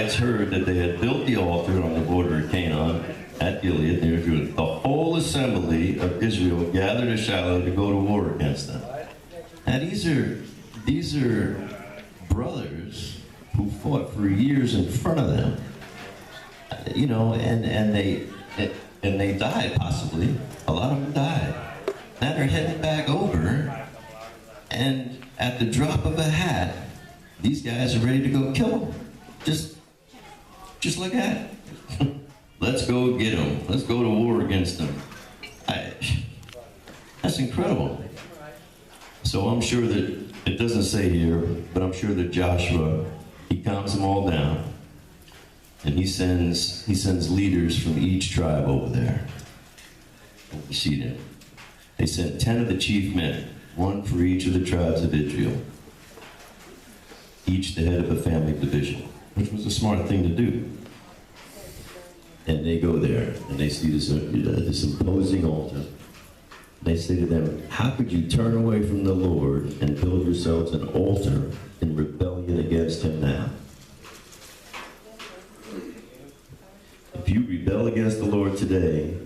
Gibeonites heard that they had built the altar on the border of Canaan at Gilead near Jordan, the whole assembly of Israel gathered at Shiloh to go to war against them. Now these are brothers who fought for years in front of them, you know, and they died possibly. A lot of them died. Now they're heading back over, and at the drop of a hat, these guys are ready to go kill them. Just like that. Let's go get them. Let's go to war against them. That's incredible. So I'm sure that, it doesn't say here, but I'm sure that Joshua, he calms them all down, and he sends leaders from each tribe over there. You see that? They sent 10 of the chief men, one for each of the tribes of Israel, each the head of a family division, which was a smart thing to do. And they go there, and they see this imposing altar. They say to them, how could you turn away from the Lord and build yourselves an altar in rebellion against him now? If you rebel against the Lord today,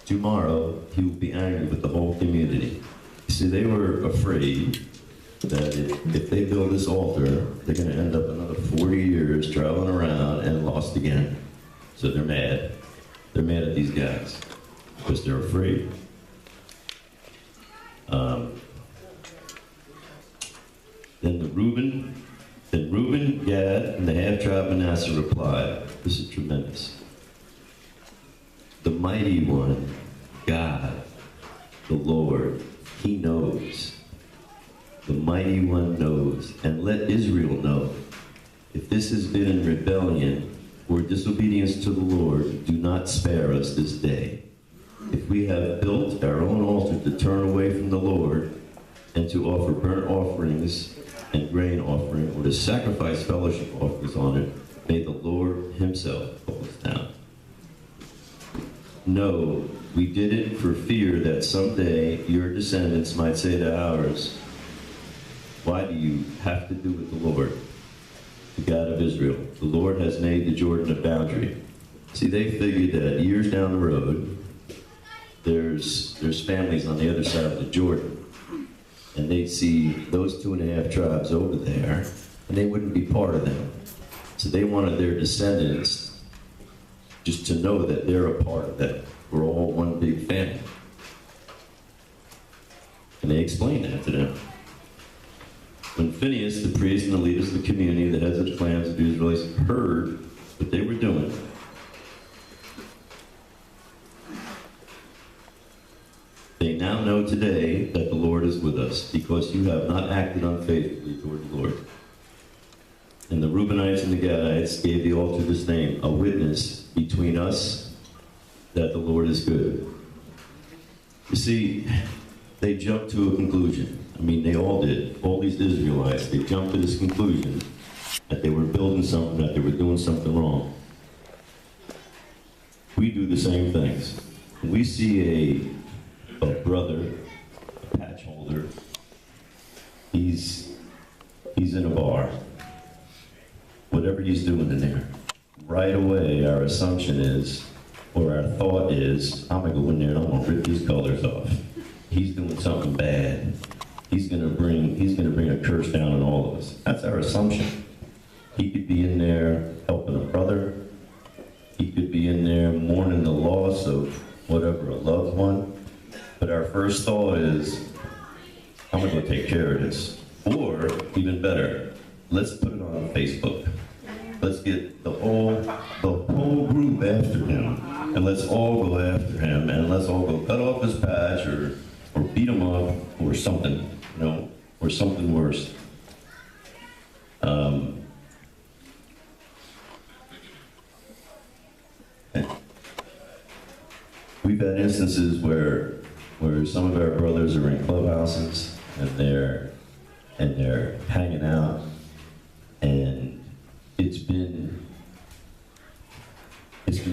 tomorrow he will be angry with the whole community. See, they were afraid that if they build this altar, they're going to end up another 40 years traveling around and lost again. So they're mad. They're mad at these guys because they're afraid. Then Reuben, Gad, and the half-tribe Manasseh replied, this is tremendous. The mighty one, God, the Lord, he knows. The mighty one knows. And let Israel know, if this has been in rebellion or disobedience to the Lord, do not spare us this day. If we have built our own altar to turn away from the Lord and to offer burnt offerings and grain offering, or to sacrifice fellowship offerings on it, may the Lord himself pull us down. No, we did it for fear that someday your descendants might say to ours, why do you have to do with the Lord, the God of Israel? The Lord has made the Jordan a boundary. See, they figured that years down the road, there's families on the other side of the Jordan, and they'd see those 2.5 tribes over there, and they wouldn't be part of them. So they wanted their descendants just to know that they're a part of that. We're all one big family. And they explained that to them. When Phinehas, the priest, and the leaders of the community, the heads of the clans of the Israelites, heard what they were doing, they now know today that the Lord is with us, because you have not acted unfaithfully toward the Lord. And the Reubenites and the Gadites gave the altar this name, a witness between us that the Lord is good. You see, they jumped to a conclusion. I mean, they all did. All these Israelites, they jumped to this conclusion that they were building something, that they were doing something wrong. We do the same things. When we see a brother, a patch holder, he's in a bar. Whatever he's doing in there, right away our assumption is, or our thought is, I'm gonna go in there and I'm gonna rip these colors off. He's doing something bad. He's gonna bring a curse down on all of us. That's our assumption. He could be in there helping a brother. He could be in there mourning the loss of whatever, a loved one. But our first thought is, I'm gonna go take care of this. Or, even better, let's put it on Facebook. Let's get the whole group after him, and let's all go after him, and let's all go cut off his patch, or beat him up, or something, you know, or something worse. We've had instances where some of our brothers are in clubhouses and they're hanging out, and it's been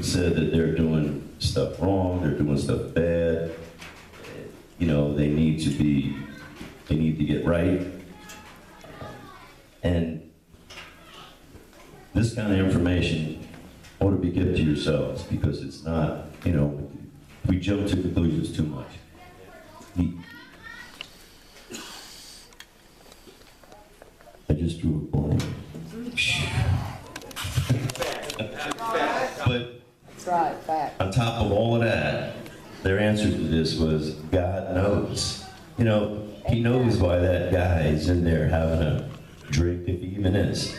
said that they're doing stuff wrong, they're doing stuff bad. You know, they need to get right. And this kind of information ought to be kept to yourselves, because it's not, you know, we jump to conclusions too much. I just drew a blank. But That's right, fact. on top of all of that, their answer to this was, God knows. You know, he knows why that guy is in there having a drink, if he even is.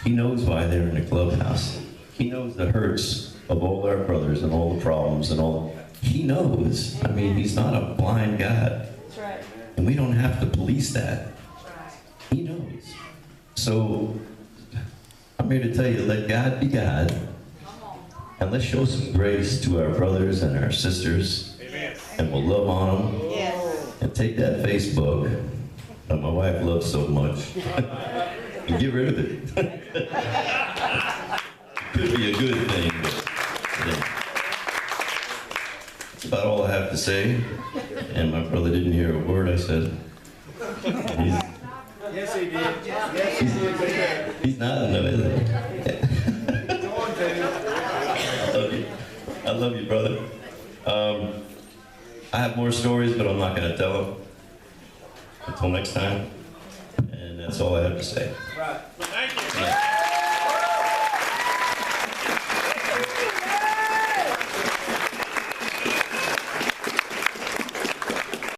He knows why they're in the clubhouse. He knows the hurts of all our brothers and all the problems and all. He knows. I mean, he's not a blind God. That's right. And we don't have to police that. He knows. So, I'm here to tell you, let God be God. And let's show some grace to our brothers and our sisters. Amen. And we'll love on them. Yes. And take that Facebook that my wife loves so much and get rid of it. Could be a good thing, but that's about all I have to say. And my brother didn't hear a word I said. Yes, he did. Yes, he did. He's not, no, is he? I love you, brother. I have more stories, but I'm not going to tell them. Until next time. And that's all I have to say. Right. Thank you. Yeah.